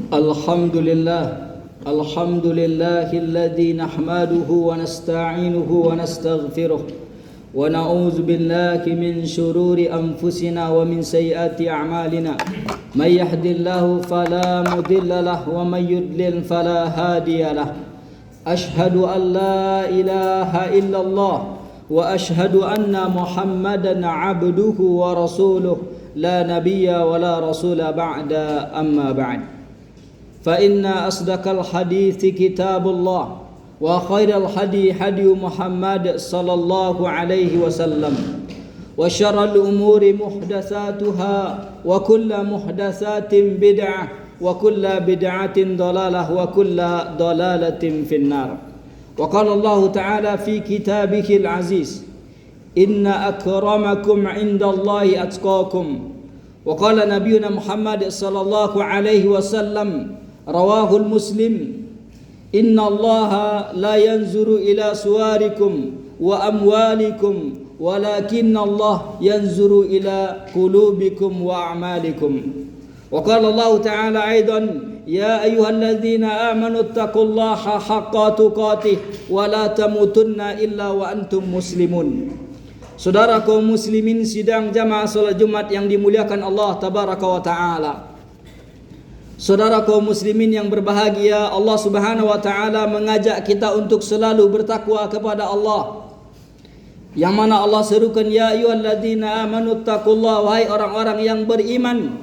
الحمد لله الحمد لله الذي نحمده ونستعينه ونستغفره ونعوذ بالله من شرور أنفسنا ومن سيئات أعمالنا من يهد الله فلا مضل له ومن يضلل فلا هادي له أشهد أن لا إله إلا الله وأشهد أن محمدا عبده ورسوله لا نبي ولا رسول بعد أما بعد فإن أصدق الحديث كتاب الله وخير الهدي هدي محمد صلى الله عليه وسلم وشر الأمور محدثاتها وكل محدثات بدعة وكل بدعة ضلالة وكل ضلالة في النار وقال الله تعالى في كتابه العزيز إن أكرمكم عند الله أتقاكم وقال نبينا محمد صلى الله عليه وسلم رواه المسلم إن الله لا ينظر إلى صوركم وأموالكم ولكن الله ينظر إلى قلوبكم وأعمالكم وقال الله تعالى أيضا يا أيها الذين آمنوا اتقوا الله حق تقاته ولا تموتن إلا وأنتم مسلمون. Saudara kaum muslimin sidang jamaah salat Jumat yang dimuliakan Allah tabaraka wa taala. Saudara kaum muslimin yang berbahagia, Allah Subhanahu wa taala mengajak kita untuk selalu bertakwa kepada Allah. Yang mana Allah serukan ya ayyuhalladzina amanu taqullaha, wahai orang-orang yang beriman,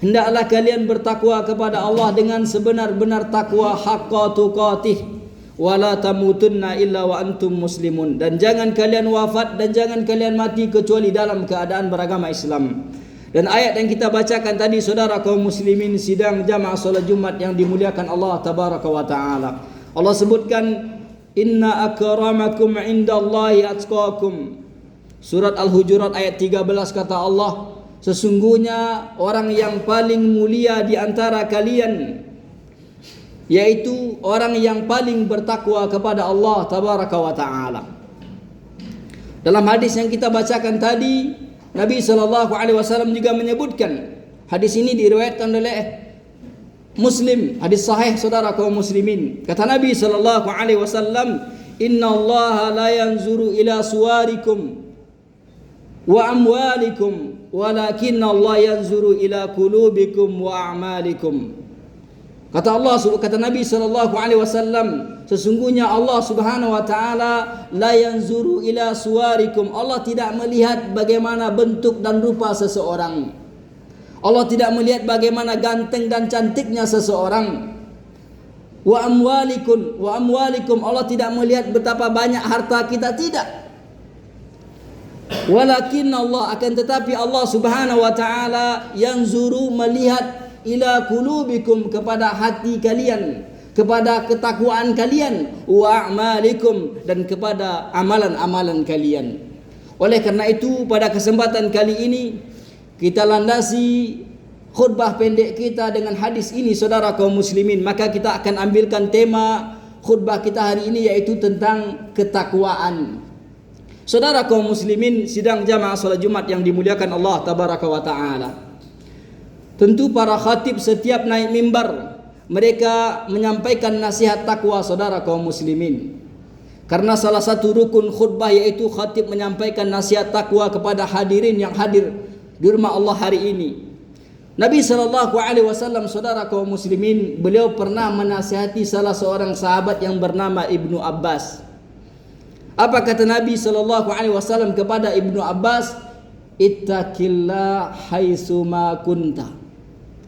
hendaklah kalian bertakwa kepada Allah dengan sebenar-benar takwa, haqqa tuqatih wala tamutunna illa wa antum muslimun, dan jangan kalian wafat dan jangan kalian mati kecuali dalam keadaan beragama Islam. Dan ayat yang kita bacakan tadi, saudara kaum muslimin sidang jamaah salat Jumat yang dimuliakan Allah tabaraka wa taala, Allah sebutkan inna akramakum indallahi atqakum. Surat Al-Hujurat ayat 13 kata Allah, sesungguhnya orang yang paling mulia di antara kalian yaitu orang yang paling bertakwa kepada Allah tabaraka wa taala. Dalam hadis yang kita bacakan tadi, Nabi SAW juga menyebutkan, hadis ini diriwayatkan oleh Muslim, hadis sahih saudara kaum muslimin. Kata Nabi SAW, inna Allah la yanzuru ila suwarikum wa amwalikum walakinna Allah yanzuru ila qulubikum wa a'malikum. Kata Nabi SAW, sesungguhnya Allah Subhanahu wa taala la yanzuru ila suwarikum, Allah tidak melihat bagaimana bentuk dan rupa seseorang. Allah tidak melihat bagaimana ganteng dan cantiknya seseorang. Wa amwalikum, Allah tidak melihat betapa banyak harta kita, tidak. Walakin Allah, akan tetapi Allah Subhanahu wa taala yanzuru, melihat, ila qulubikum, kepada hati kalian, kepada ketakwaan kalian, wa a'malikum, dan kepada amalan-amalan kalian. Oleh karena itu pada kesempatan kali ini kita landasi khutbah pendek kita dengan hadis ini saudara kaum muslimin. Maka kita akan ambilkan tema khutbah kita hari ini, yaitu tentang ketakwaan. Saudara kaum muslimin sidang jamaah salat Jumat yang dimuliakan Allah tabaraka wa taala, tentu para khatib setiap naik mimbar mereka menyampaikan nasihat takwa saudara kaum muslimin. Karena salah satu rukun khutbah yaitu khatib menyampaikan nasihat takwa kepada hadirin yang hadir di rumah Allah hari ini. Nabi SAW saudara kaum muslimin, beliau pernah menasihati salah seorang sahabat yang bernama Ibnu Abbas. Apa kata Nabi SAW kepada Ibnu Abbas? Ittaqillah haitsuma kunta.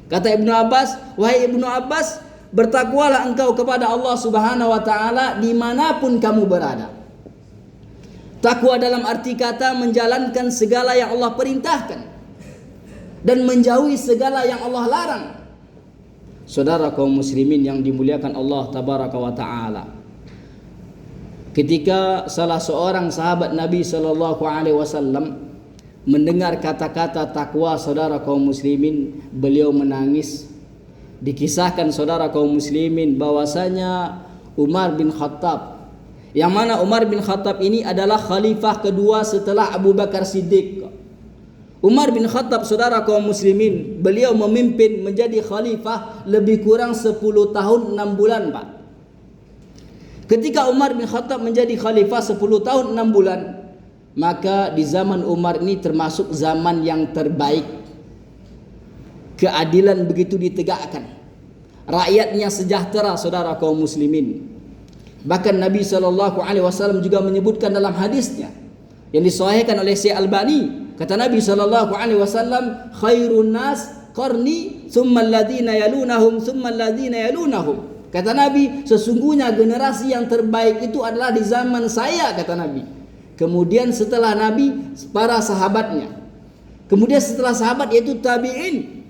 Kata Ibnu Abbas, wahai Ibnu Abbas, bertakwalah engkau kepada Allah Subhanahu wa taala dimanapun kamu berada. Takwa dalam arti kata menjalankan segala yang Allah perintahkan dan menjauhi segala yang Allah larang. Saudara kaum muslimin yang dimuliakan Allah tabaraka wa taala, ketika salah seorang sahabat Nabi SAW mendengar kata-kata takwa saudara kaum muslimin, beliau menangis. Dikisahkan saudara kaum muslimin bahwasanya Umar bin Khattab, yang mana Umar bin Khattab ini adalah khalifah kedua setelah Abu Bakar Siddiq. Umar bin Khattab, saudara kaum muslimin, beliau memimpin menjadi khalifah lebih kurang 10 tahun 6 bulan, Pak. Ketika Umar bin Khattab menjadi khalifah 10 tahun 6 bulan, maka di zaman Umar ini termasuk zaman yang terbaik. Keadilan begitu ditegakkan. Rakyatnya sejahtera, saudara kaum muslimin. Bahkan Nabi SAW juga menyebutkan dalam hadisnya yang disahihkan oleh Syekh Albani, kata Nabi SAW, khairun nas qarni thumma alladhina yalunahum thumma alladhina yalunahum. Kata Nabi, sesungguhnya generasi yang terbaik itu adalah di zaman saya, kata Nabi. Kemudian setelah Nabi, para sahabatnya. Kemudian setelah sahabat yaitu tabi'in,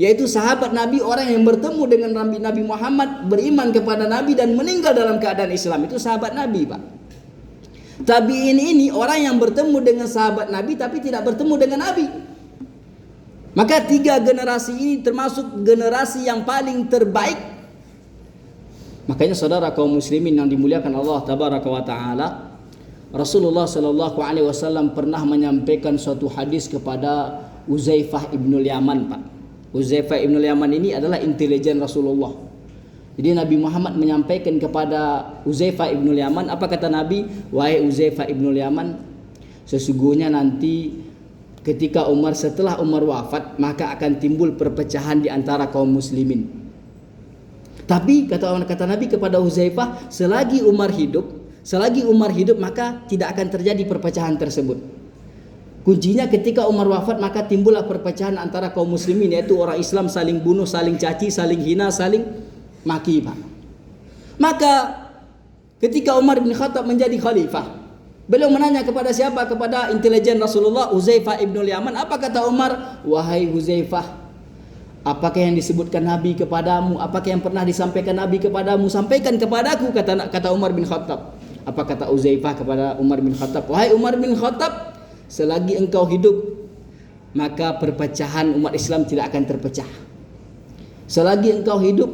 yaitu sahabat Nabi, orang yang bertemu dengan Nabi Muhammad, beriman kepada Nabi dan meninggal dalam keadaan Islam. Itu sahabat Nabi, Pak. Tabi'in ini orang yang bertemu dengan sahabat Nabi tapi tidak bertemu dengan Nabi. Maka 3 generasi ini termasuk generasi yang paling terbaik. Makanya saudara kaum muslimin yang dimuliakan Allah tabaraka wa taala, Rasulullah sallallahu alaihi wasallam pernah menyampaikan suatu hadis kepada Uzaifah ibnul Yaman, Pak. Uzaifah ibnul Yaman ini adalah intelijen Rasulullah. Jadi Nabi Muhammad menyampaikan kepada Uzaifah ibnul Yaman, apa kata Nabi? Wahai Uzaifah ibnul Yaman, sesungguhnya nanti ketika setelah Umar wafat, maka akan timbul perpecahan di antara kaum muslimin. Tapi kata Nabi kepada Uzaifah, selagi Umar hidup maka tidak akan terjadi perpecahan tersebut. Kuncinya ketika Umar wafat maka timbullah perpecahan antara kaum muslimin, yaitu orang Islam saling bunuh, saling caci, saling hina, saling maki, Pak. Maka ketika Umar bin Khattab menjadi khalifah, beliau menanya kepada siapa? Kepada intelijen Rasulullah, Uzaifah ibnul Yaman. Apa kata Umar? Wahai Uzaifah, apakah yang disebutkan Nabi kepadamu? Apakah yang pernah disampaikan Nabi kepadamu? Sampaikan kepadaku, kata Umar bin Khattab. Apa kata Uzaifah kepada Umar bin Khattab? Wahai Umar bin Khattab, selagi engkau hidup, maka perpecahan umat Islam tidak akan terpecah. Selagi engkau hidup,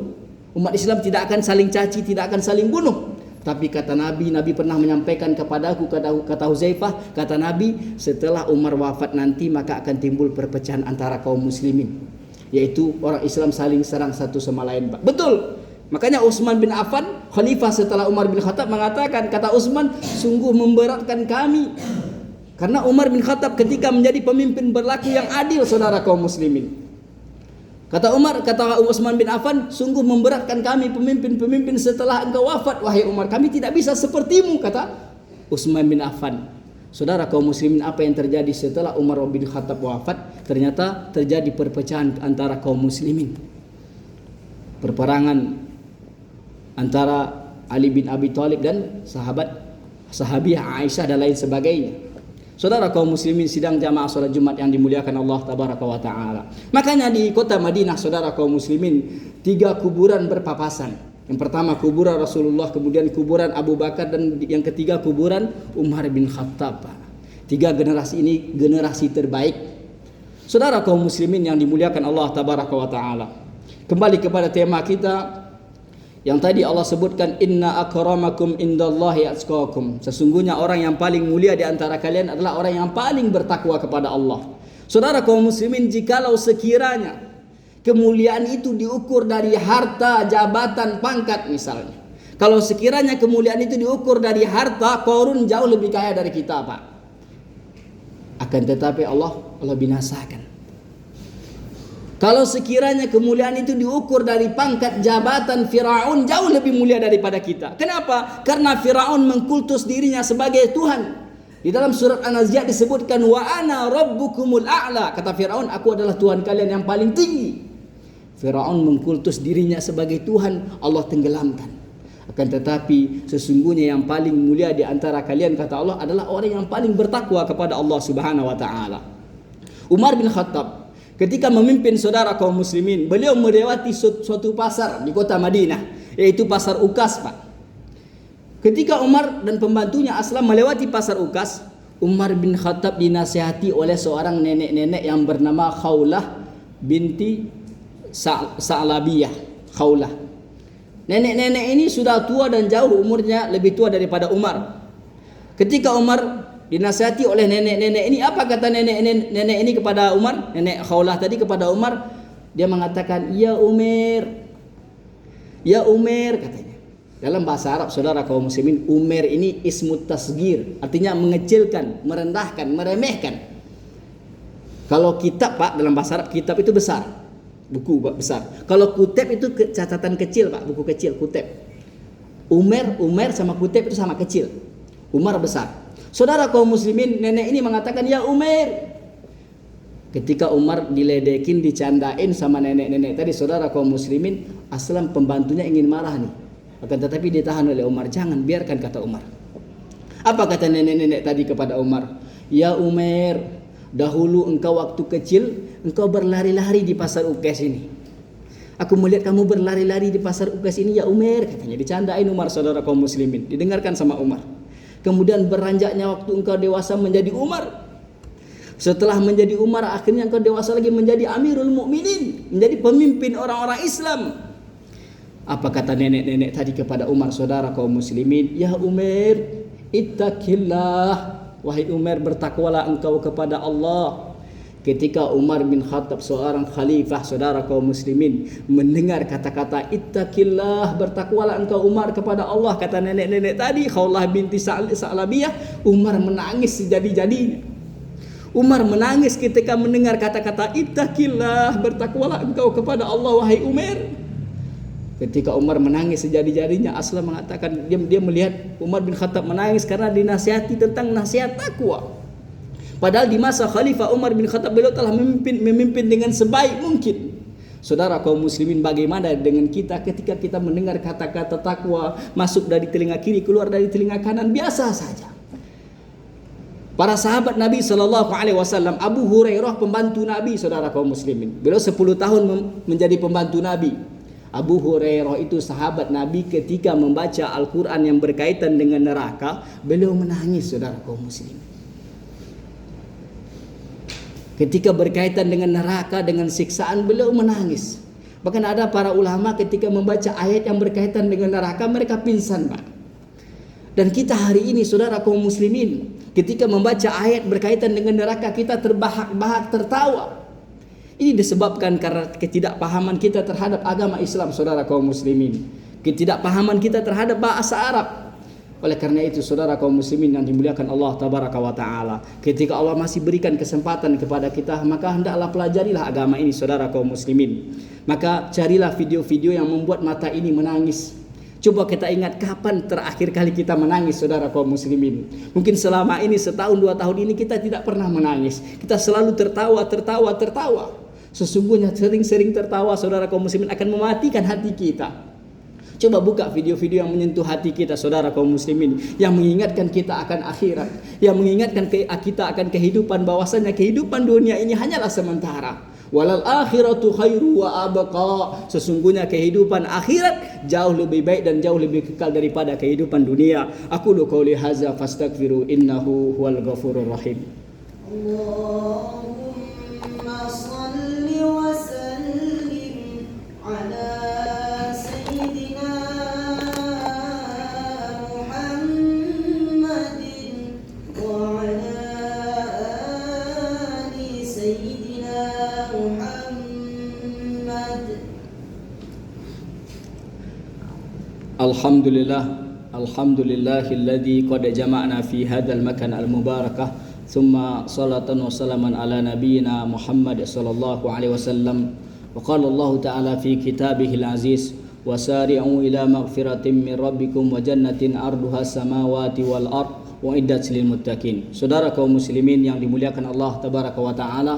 umat Islam tidak akan saling caci, tidak akan saling bunuh. Tapi kata Nabi pernah menyampaikan kepadaku, kata Huzaifah, kata Nabi, setelah Umar wafat nanti maka akan timbul perpecahan antara kaum muslimin, yaitu orang Islam saling serang satu sama lain, Pak. Betul. Makanya Utsman bin Affan, khalifah setelah Umar bin Khattab, mengatakan, kata Utsman, sungguh memberatkan kami karena Umar bin Khattab ketika menjadi pemimpin berlaku yang adil, saudara kaum muslimin. Kata Utsman bin Affan, sungguh memberatkan kami pemimpin-pemimpin setelah engkau wafat, wahai Umar. Kami tidak bisa sepertimu, kata Utsman bin Affan. Saudara kaum muslimin, apa yang terjadi setelah Umar bin Khattab wafat? Ternyata terjadi perpecahan antara kaum muslimin. Perperangan antara Ali bin Abi Thalib dan sahabiah Aisyah dan lain sebagainya. Saudara kaum muslimin sidang jamaah salat Jumat yang dimuliakan Allah tabaraka wa taala. Makanya di kota Madinah, saudara kaum muslimin, 3 kuburan berpapasan. Yang pertama kuburan Rasulullah, kemudian kuburan Abu Bakar, dan yang ketiga kuburan Umar bin Khattab. 3 generasi ini generasi terbaik. Saudara kaum muslimin yang dimuliakan Allah tabaraka wa taala. Kembali kepada tema kita yang tadi Allah sebutkan, inna akramakum indallahi atqakum. Sesungguhnya orang yang paling mulia di antara kalian adalah orang yang paling bertakwa kepada Allah. Saudara kaum muslimin, jikalau sekiranya kemuliaan itu diukur dari harta, jabatan, pangkat misalnya. Kalau sekiranya kemuliaan itu diukur dari harta, Qarun jauh lebih kaya dari kita, Pak. Akan tetapi Allah binasakan. Kalau sekiranya kemuliaan itu diukur dari pangkat, jabatan, Firaun jauh lebih mulia daripada kita. Kenapa? Karena Firaun mengkultus dirinya sebagai Tuhan. Di dalam surat An-Nazi'at disebutkan, wa ana rabbukumul a'la. Kata Firaun, aku adalah Tuhan kalian yang paling tinggi. Firaun mengkultus dirinya sebagai Tuhan, Allah tenggelamkan. Akan tetapi sesungguhnya yang paling mulia di antara kalian, kata Allah, adalah orang yang paling bertakwa kepada Allah Subhanahu wa taala. Umar bin Khattab ketika memimpin saudara kaum muslimin, beliau melewati suatu pasar di kota Madinah, yaitu pasar Ukas, Pak. Ketika Umar dan pembantunya Aslam melewati pasar Ukas, Umar bin Khattab dinasihati oleh seorang nenek-nenek yang bernama Khawlah binti Sa'labiyah. Khawlah. Nenek-nenek ini sudah tua dan jauh umurnya, lebih tua daripada Umar. Ketika Umar dinasihati oleh nenek-nenek ini. Apa kata nenek ini kepada Umar? Nenek Khawlah tadi kepada Umar, dia mengatakan, "Ya Umar, ya Umar," katanya. Dalam bahasa Arab, saudara kaum muslimin, Umar ini ismut tasgir, artinya mengecilkan, merendahkan, meremehkan. Kalau kitab, Pak, dalam bahasa Arab kitab itu besar, buku besar. Kalau kuteb itu catatan kecil, Pak, buku kecil, kuteb. Umar sama kuteb itu sama kecil. Umar besar. Saudara kaum muslimin, nenek ini mengatakan, "Ya Umar." Ketika Umar diledekin, dicandain sama nenek-nenek tadi, saudara kaum muslimin, aslan pembantunya ingin marah nih. Akan tetapi ditahan oleh Umar. "Jangan, biarkan," kata Umar. Apa kata nenek-nenek tadi kepada Umar? "Ya Umar, dahulu engkau waktu kecil, engkau berlari-lari di pasar Ukes ini. Aku melihat kamu berlari-lari di pasar Ukes ini, ya Umar," katanya. Dicandain Umar, saudara kaum muslimin. Didengarkan sama Umar. Kemudian beranjaknya waktu engkau dewasa menjadi Umar. Setelah menjadi Umar, akhirnya engkau dewasa lagi menjadi Amirul Mukminin, menjadi pemimpin orang-orang Islam. Apa kata nenek-nenek tadi kepada Umar, saudara kaum muslimin? "Ya Umar, ittaqillah. Wahai Umar, bertakwalah engkau kepada Allah." Ketika Umar bin Khattab, seorang khalifah, saudara kaum muslimin, mendengar kata-kata ittaqillah, bertakwalah engkau Umar kepada Allah, kata nenek-nenek tadi, Khawlah binti Sa'labiyah, Umar menangis sejadi-jadinya. Umar menangis ketika mendengar kata-kata ittaqillah, bertakwalah engkau kepada Allah, wahai Umar. Ketika Umar menangis sejadi-jadinya, Aslam mengatakan, dia melihat Umar bin Khattab menangis karena dinasihati tentang nasihat takwa. Padahal di masa Khalifah Umar bin Khattab, beliau telah memimpin dengan sebaik mungkin. Saudara kaum muslimin, bagaimana dengan kita ketika kita mendengar kata-kata takwa masuk dari telinga kiri, keluar dari telinga kanan, biasa saja. Para sahabat Nabi SAW, Abu Hurairah pembantu Nabi, saudara kaum muslimin. Beliau 10 tahun menjadi pembantu Nabi. Abu Hurairah itu sahabat Nabi, ketika membaca Al-Quran yang berkaitan dengan neraka, beliau menangis, saudara kaum muslimin. Ketika berkaitan dengan neraka, dengan siksaan, beliau menangis. Bahkan ada para ulama ketika membaca ayat yang berkaitan dengan neraka, mereka pingsan, Pak. Dan kita hari ini, saudara kaum muslimin, ketika membaca ayat berkaitan dengan neraka, kita terbahak-bahak, tertawa. Ini disebabkan karena ketidakpahaman kita terhadap agama Islam, saudara kaum muslimin. Ketidakpahaman kita terhadap bahasa Arab. Oleh karena itu, saudara kaum muslimin yang dimuliakan Allah tabaraka wa ta'ala, ketika Allah masih berikan kesempatan kepada kita, maka hendaklah pelajarilah agama ini, saudara kaum muslimin. Maka carilah video-video yang membuat mata ini menangis. Coba kita ingat kapan terakhir kali kita menangis, saudara kaum muslimin. Mungkin selama ini, setahun 2 tahun ini kita tidak pernah menangis. Kita selalu tertawa. Sesungguhnya sering-sering tertawa, saudara kaum muslimin, akan mematikan hati kita. Coba buka video-video yang menyentuh hati kita, saudara kaum muslimin, yang mengingatkan kita akan akhirat, yang mengingatkan kita akan kehidupan, bahwasanya kehidupan dunia ini hanyalah sementara. Walal akhiratu khairu wa abqa. Sesungguhnya kehidupan akhirat jauh lebih baik dan jauh lebih kekal daripada kehidupan dunia. Aqulu qouli hadza fastaghfiru innahu huwal ghafurur rahim. Allahumma shalli wa sallim ala sayyidina Muhammadin wa ala ali sayyidina Muhammad. Alhamdulillahilladzi qad jama'na fi hadzal makan al-mubarakah. Thumma salatan wa salaman ala nabiyyina Muhammad sallallahu alaihi wasallam. Wa qala Allah ta'ala fi kitabihil aziz, wasari'u ila maghfiratin min rabbikum wa jannatin arduha samawati wal ard wa iddat lil muttaqin. Saudara kaum muslimin yang dimuliakan Allah tabaraka wa ta'ala,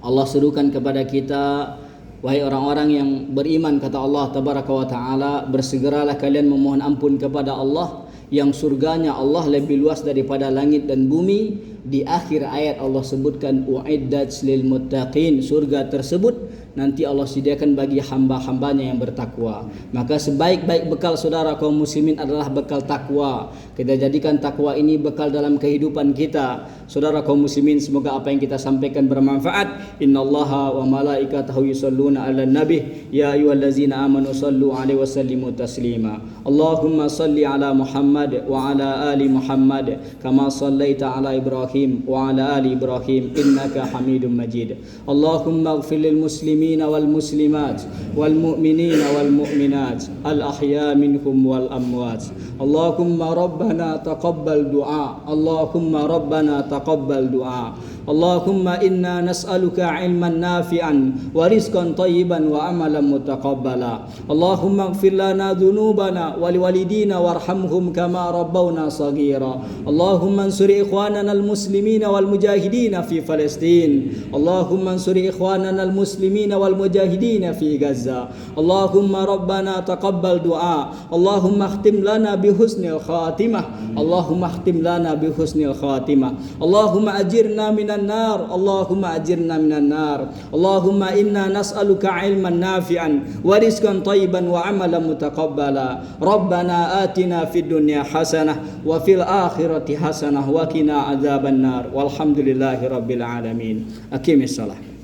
Allah serukan kepada kita, wahai orang-orang yang beriman, kata Allah tabaraka wa ta'ala, bersegeralah kalian memohon ampun kepada Allah, yang surganya Allah lebih luas daripada langit dan bumi. Di akhir ayat Allah sebutkan uiddat lil muttaqin, surga tersebut nanti Allah sediakan bagi hamba-hambanya yang bertakwa. Maka sebaik-baik bekal saudara kaum muslimin adalah bekal takwa. Kita jadikan takwa ini bekal dalam kehidupan kita. Saudara kaum muslimin, semoga apa yang kita sampaikan bermanfaat. Innallaha wa malaikatahu yusholluna 'alan nabi ya ayyuhallazina amanu shallu 'alaihi wa sallimu taslima. Allahumma shalli 'ala Muhammad wa 'ala ali Muhammad kama shallaita 'ala Ibrahim wa 'ala ali Ibrahim innaka Hamidum Majid. Allahumma ighfir lil muslimina wal muslimat wal mu'minina wal mu'minat al ahya minhum wal amwat. Allahumma rabbana taqabbal du'a. Allahumma rabbana taqabbal du'a. Allahumma inna nas'aluka ilman nafi'an wa rizqan tayyiban wa amalan mutaqabbala. Allahumma ighfir lana dhunubana wa liwalidina warhamhum kama rabbawna saghira. Allahumma ansur ikhwanana al-muslimina wal mujahidina fi Palestin. Allahumma ansur ikhwanana al-muslimina wal mujahidina fi Gaza. Allahumma rabbana taqabbal du'a. Allahumma khtim lana bi husnil khatimah. Allahumma khtim lana bi husnil khatimah. Allahumma ajirna minan nar. Allahumma ajirna minan nar. Allahumma inna nas'aluka ilman nafi'an wa rizqan tayyiban wa amalan mutaqabbala. Rabbana atina fid dunya hasanah wa fil akhirati hasanah wa qina adzaban nar. Walhamdulillahi rabbil alamin. Aqimis salah.